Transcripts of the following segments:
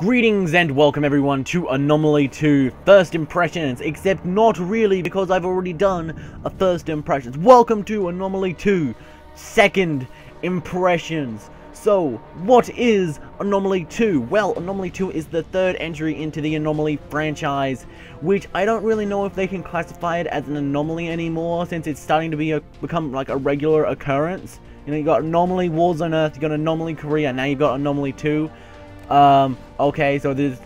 Greetings and welcome everyone to Anomaly 2 First Impressions, except not really because I've already done a First Impressions. Welcome to Anomaly 2 Second Impressions. So, what is Anomaly 2? Well, Anomaly 2 is the third entry into the Anomaly franchise, which I don't really know if they can classify it as an anomaly anymore, since it's starting to become like a regular occurrence. You know, you got Anomaly Warzone Earth, you got Anomaly Korea, now you've got Anomaly 2. Okay, so there's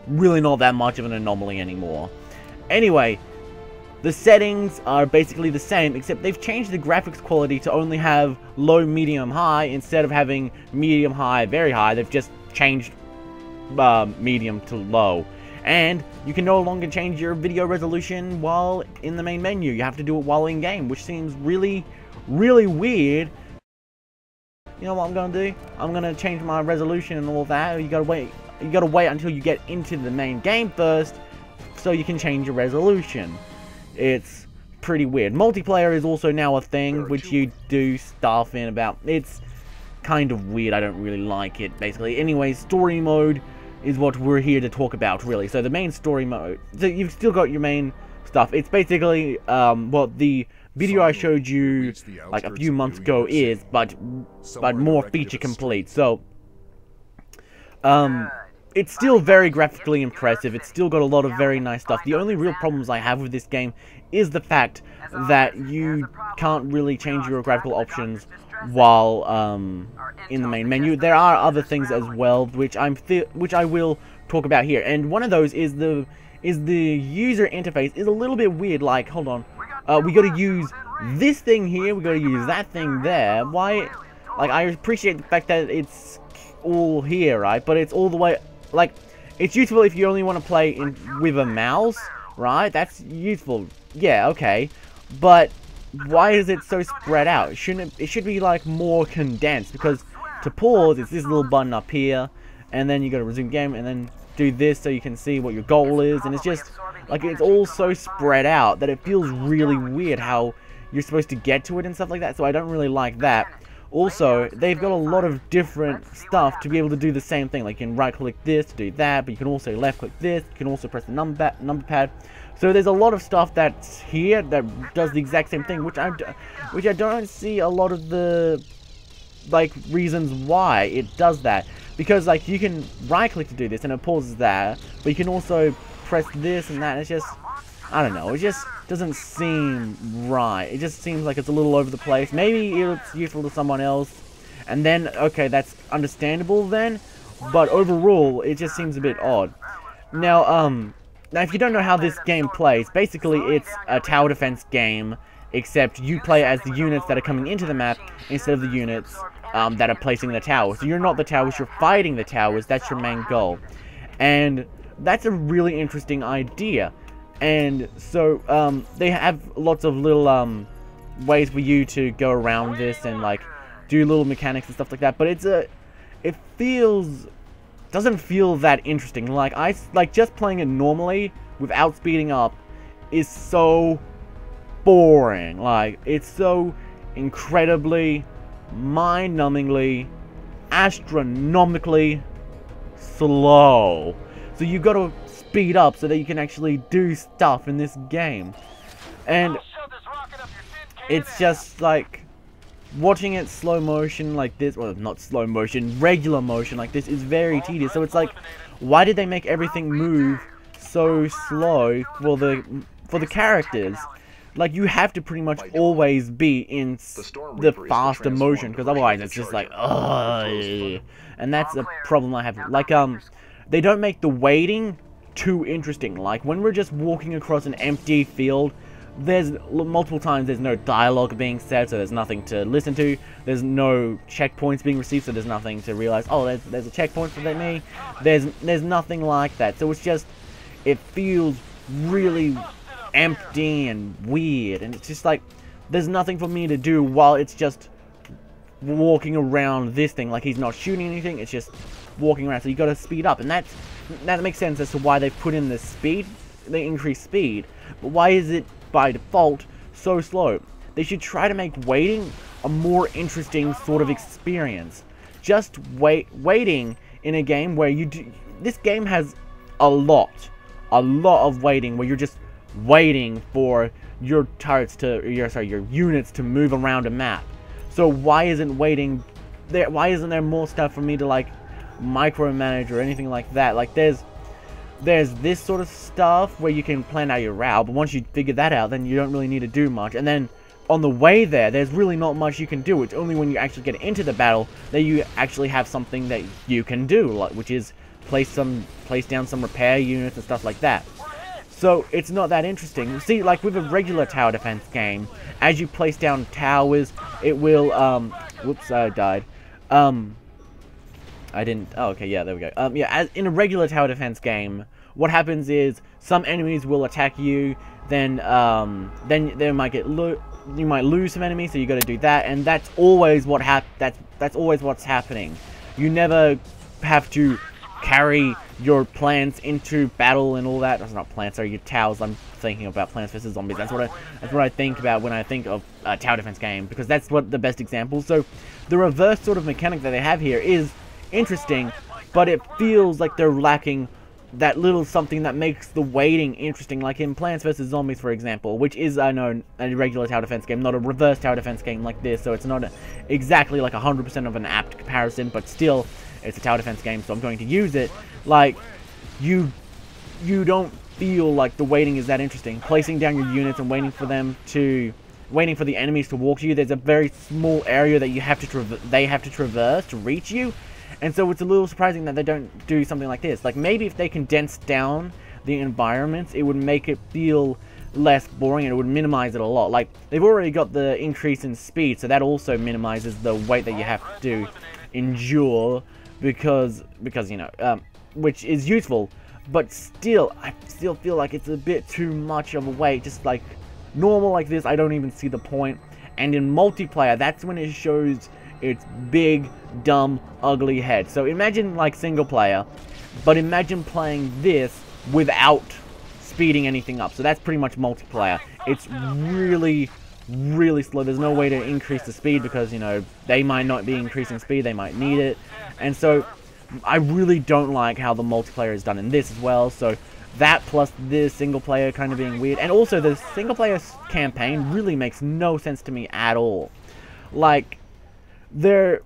really not that much of an anomaly anymore. Anyway, the settings are basically the same, except they've changed the graphics quality to only have low, medium, high, instead of having medium, high, very high. They've just changed medium to low. And you can no longer change your video resolution while in the main menu. You have to do it while in game, which seems really, really weird. You know what I'm gonna do? I'm gonna change my resolution and all that. You gotta wait until you get into the main game first, so you can change your resolution. It's pretty weird. Multiplayer is also now a thing, which you do stuff in about. It's kind of weird. I don't really like it, basically. Anyway, story mode is what we're here to talk about, really. So the main story mode. So you've still got your main stuff. It's basically what the video I showed you like a few months ago is, but more feature complete. So it's still very graphically impressive. It's still got a lot of very nice stuff. The only real problems I have with this game is the fact that you can't really change your graphical options while in the main menu. There are other things as well, which I will talk about here. And one of those is the user interface is a little bit weird. Like, hold on. We gotta use this thing here, we gotta use that thing there. Why? Like, I appreciate the fact that it's all here, right? But it's all the way, like, it's useful if you only want to play with a mouse, right? That's useful. Yeah, okay. But why is it so spread out? It should be, like, more condensed, because to pause, it's this little button up here, and then you gotta resume game, and then do this so you can see what your goal is, and it's just like it's all so spread out that it feels really weird how you're supposed to get to it and stuff like that. So I don't really like that. Also, they've got a lot of different stuff to be able to do the same thing. Like, you can right click this to do that, but you can also left click this. You can also press the number pad. So there's a lot of stuff that's here that does the exact same thing, which I don't see a lot of the like reasons why it does that. Because, like, you can right-click to do this, and it pauses that, but you can also press this and that, and it's just, I don't know, it just doesn't seem right. It just seems like it's a little over the place. Maybe it's useful to someone else, and then, okay, that's understandable then, but overall, it just seems a bit odd. Now, now, if you don't know how this game plays, basically, it's a tower defense game, except you play as the units that are coming into the map, instead of the units that are placing the towers. So you're not the towers, you're fighting the towers. That's your main goal. And that's a really interesting idea. And so they have lots of little ways for you to go around this and like do little mechanics and stuff like that. But it doesn't feel that interesting. Like just playing it normally without speeding up is so boring. Like, it's so incredibly, mind-numbingly, astronomically slow. So you got to speed up so that you can actually do stuff in this game. And it's just like watching it slow motion like this, well, not slow motion, regular motion like this is very tedious. So it's like, why did they make everything move so slow for the characters? Like, you have to pretty much always be in the faster motion, because otherwise it's just like, ugh. And that's a problem I have. Like, they don't make the waiting too interesting. Like, when we're just walking across an empty field, there's multiple times there's no dialogue being said, so there's nothing to listen to. There's no checkpoints being received, so there's nothing to realize, oh, there's a checkpoint for me. There's nothing like that. So it's just, it feels really empty and weird, and it's just like there's nothing for me to do while it's just walking around this thing. Like, he's not shooting anything, it's just walking around. So you gotta speed up, and that makes sense as to why they put in the speed, they increase speed. But why is it by default so slow? They should try to make waiting a more interesting sort of experience. Just waiting in a game where this game has a lot of waiting, where you're just waiting for your turrets to, your units to move around a map. So why isn't there more stuff for me to like micromanage or anything like that? Like there's this sort of stuff where you can plan out your route, but once you figure that out, then you don't really need to do much. And then on the way there's really not much you can do. It's only when you actually get into the battle that you actually have something that you can do, like, which is place down some repair units and stuff like that. So it's not that interesting. See, like with a regular tower defense game, as you place down towers, it will whoops, I died. I didn't. Oh, okay, yeah, there we go. Yeah, as in a regular tower defense game, what happens is some enemies will attack you. Then they might you might lose some enemies, so you got to do that, and that's always that's always what's happening. You never have to carry your plants into battle and all that. That's not plants, sorry, your towers. I'm thinking about Plants vs Zombies. That's what I think about when I think of a tower defense game, because that's what the best example. So the reverse sort of mechanic that they have here is interesting, but it feels like they're lacking that little something that makes the waiting interesting, like in Plants vs Zombies, for example, which is, I know, a regular tower defense game, not a reverse tower defense game like this, so it's not exactly like 100% of an apt comparison, but still, it's a tower defense game, so I'm going to use it. Like, you don't feel like the waiting is that interesting. Placing down your units and waiting for the enemies to walk to you, there's a very small area that they have to traverse to reach you. And so it's a little surprising that they don't do something like this. Like, maybe if they condensed down the environments, it would make it feel less boring and it would minimize it a lot. Like, they've already got the increase in speed, so that also minimizes the wait that you have to endure, because you know, which is useful. But still, I still feel like it's a bit too much of a wait. Just like normal like this, I don't even see the point. And in multiplayer, that's when it shows its big, dumb, ugly head. So imagine like single player, but imagine playing this without speeding anything up. So that's pretty much multiplayer. It's really, really slow. There's no way to increase the speed because, you know, they might not be increasing speed. They might need it. And so I really don't like how the multiplayer is done in this as well. So that plus this single player kind of being weird. And also the single player campaign really makes no sense to me at all. Like, they're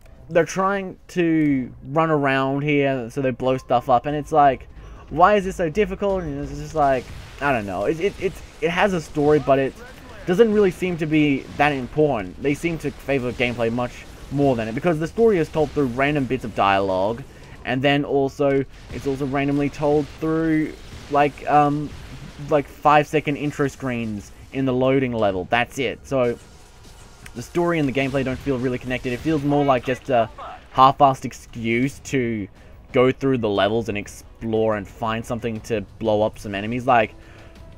trying to run around here, so they blow stuff up, and it's like, why is this so difficult? And it's just like, I don't know. It has a story, but it doesn't really seem to be that important. They seem to favor gameplay much more than it, because the story is told through random bits of dialogue, and then also it's also randomly told through like 5-second intro screens in the loading level. That's it. So the story and the gameplay don't feel really connected. It feels more like just a half-assed excuse to go through the levels and explore and find something to blow up some enemies. Like,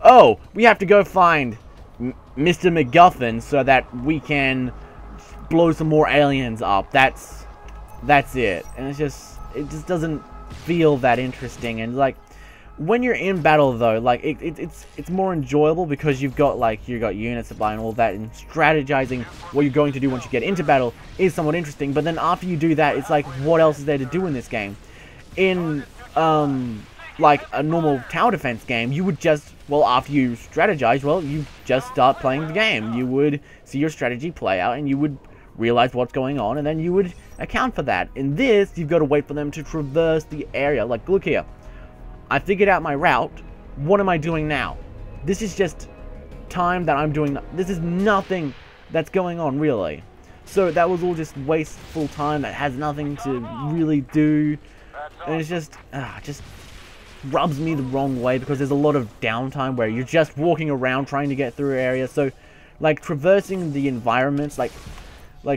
oh, we have to go find Mr. MacGuffin so that we can blow some more aliens up. That's it. And it just doesn't feel that interesting. And like, when you're in battle though, like it's more enjoyable because you've got units to buy and all that, and strategizing what you're going to do once you get into battle is somewhat interesting. But then after you do that, it's like, what else is there to do in this game? In like a normal tower defense game, you would just, well, after you strategize, well, you just start playing the game. You would see your strategy play out and you would realize what's going on, and then you would account for that. In this, you've got to wait for them to traverse the area. Like, look here. I figured out my route. What am I doing now? This is just time that I'm doing. This is nothing that's going on, really. So that was all just wasteful time that has nothing to really do. And it's just rubs me the wrong way, because there's a lot of downtime where you're just walking around trying to get through areas. So, like, traversing the environments, like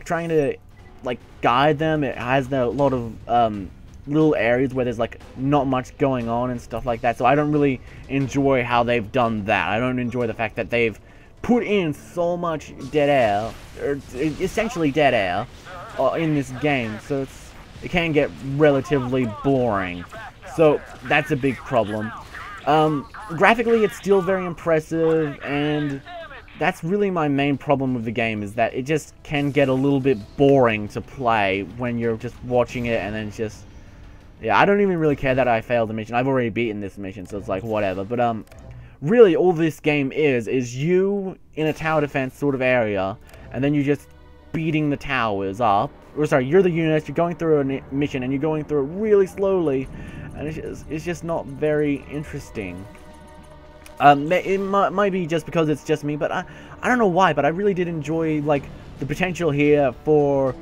trying to, like, guide them, it has a lot of, little areas where there's like not much going on and stuff like that. So I don't really enjoy how they've done that. I don't enjoy the fact that they've put in so much dead air, or essentially dead air, in this game. So it can get relatively boring. So that's a big problem. Graphically, it's still very impressive, and that's really my main problem with the game, is that it just can get a little bit boring to play when you're just watching it, and then it's just, Yeah, I don't even really care that I failed the mission. I've already beaten this mission, so it's like, whatever. But, really, all this game is you in a tower defense sort of area, and then you just beating the towers up. Or, sorry, you're the unit, you're going through a mission, and you're going through it really slowly, and it's just not very interesting. It might be just because it's just me, but I don't know why, but I really did enjoy, like, the potential here for,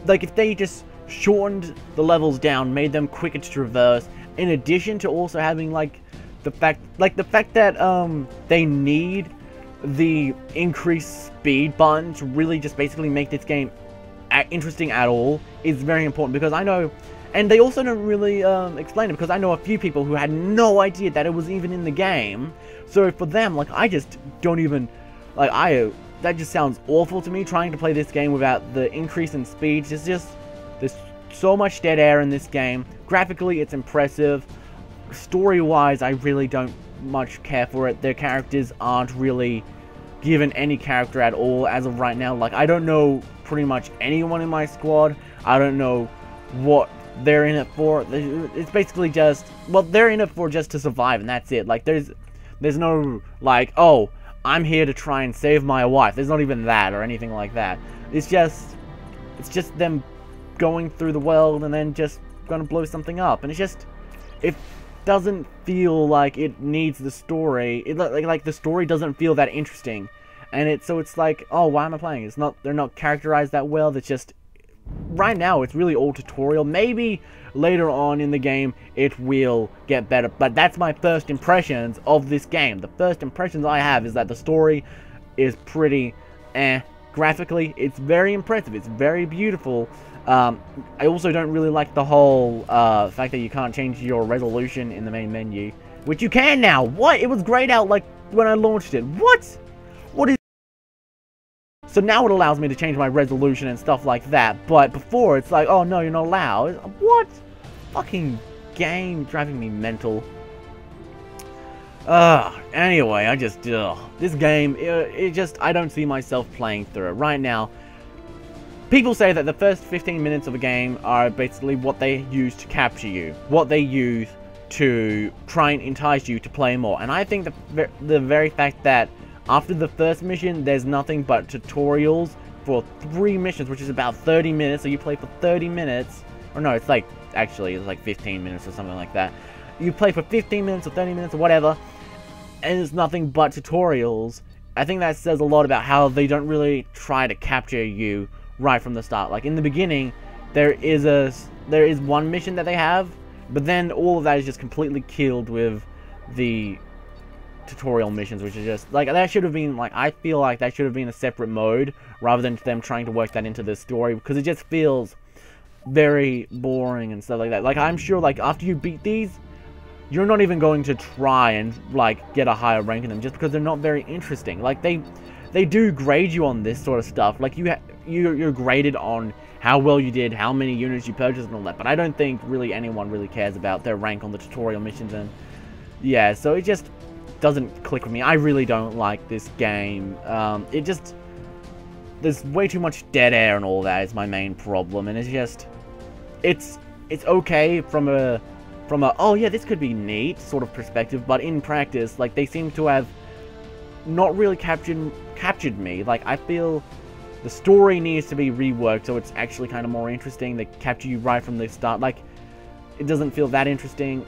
like, if they just shortened the levels down, made them quicker to traverse, in addition to also having, like, the fact that, they need the increased speed button to really just basically make this game interesting at all is very important, because I know, and they also don't really explain it, because I know a few people who had no idea that it was even in the game. So for them, like, I just don't even, like, that just sounds awful to me, trying to play this game without the increase in speed. It's just, there's so much dead air in this game. Graphically, it's impressive. Story-wise, I really don't much care for it. Their characters aren't really given any character at all as of right now. Like, I don't know pretty much anyone in my squad. I don't know what they're in it for. It's basically just, well, they're in it for just to survive, and that's it. Like, there's no, like, oh, I'm here to try and save my wife. There's not even that or anything like that. It's just them going through the world and then just gonna blow something up, and it doesn't feel like it needs the story. Like the story doesn't feel that interesting, and so it's like, oh, why am I playing? They're not characterized that well. It's just, right now it's really all tutorial. Maybe later on in the game it will get better, but that's my first impressions of this game. The first impressions I have is that the story is pretty graphically it's very impressive, it's very beautiful. I also don't really like the whole fact that you can't change your resolution in the main menu, which you can now. What? It was grayed out like when I launched it. What is? So now it allows me to change my resolution and stuff like that, but before it's like, oh no, you're not allowed. What? Fucking game driving me mental. Anyway, this game, I don't see myself playing through it right now. People say that the first 15 minutes of a game are basically what they use to capture you, what they use to try and entice you to play more. And I think the very fact that after the first mission, there's nothing but tutorials for 3 missions, which is about 30 minutes. So you play for 30 minutes, or no, it's like 15 minutes or something like that. You play for 15 minutes or 30 minutes or whatever, and it's nothing but tutorials. I think that says a lot about how they don't really try to capture you right from the start. Like, in the beginning, there is one mission that they have, but then all of that is just completely killed with the tutorial missions, which is just, like, that should have been, like, I feel like that should have been a separate mode, rather than them trying to work that into the story, because it just feels very boring and stuff like that. Like, I'm sure, like, after you beat these, you're not even going to try and, like, get a higher rank in them, just because they're not very interesting. Like, they do grade you on this sort of stuff. Like, you're graded on how well you did, how many units you purchased and all that, but I don't think really anyone really cares about their rank on the tutorial missions, and yeah, so it just doesn't click with me. I really don't like this game. There's way too much dead air and all that is my main problem, and it's okay from a oh yeah, this could be neat sort of perspective, but in practice, like, they seem to have not really captured me. Like, I feel the story needs to be reworked so it's actually kind of more interesting. They capture you right from the start. Like, it doesn't feel that interesting.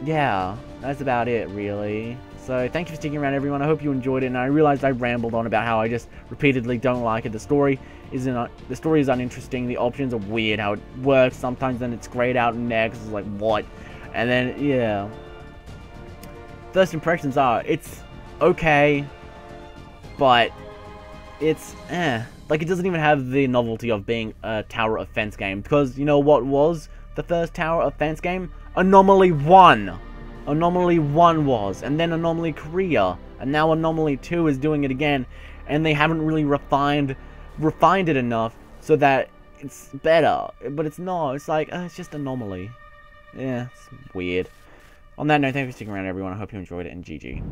Yeah, that's about it, really. So, thank you for sticking around, everyone. I hope you enjoyed it, and I realized I rambled on about how I just repeatedly don't like it. The story is uninteresting. The options are weird, how it works. Sometimes then it's grayed out and next. It's like, what? And then, yeah. First impressions are, it's okay, but it's like, it doesn't even have the novelty of being a tower offense game, because you know what was the first tower offense game? Anomaly 1. Anomaly 1 was, and then Anomaly Korea, and now Anomaly 2 is doing it again, and they haven't really refined it enough so that it's better, but it's not. It's like, it's just Anomaly. Yeah, it's weird. On that note, thank you for sticking around, everyone. I hope you enjoyed it, and GG.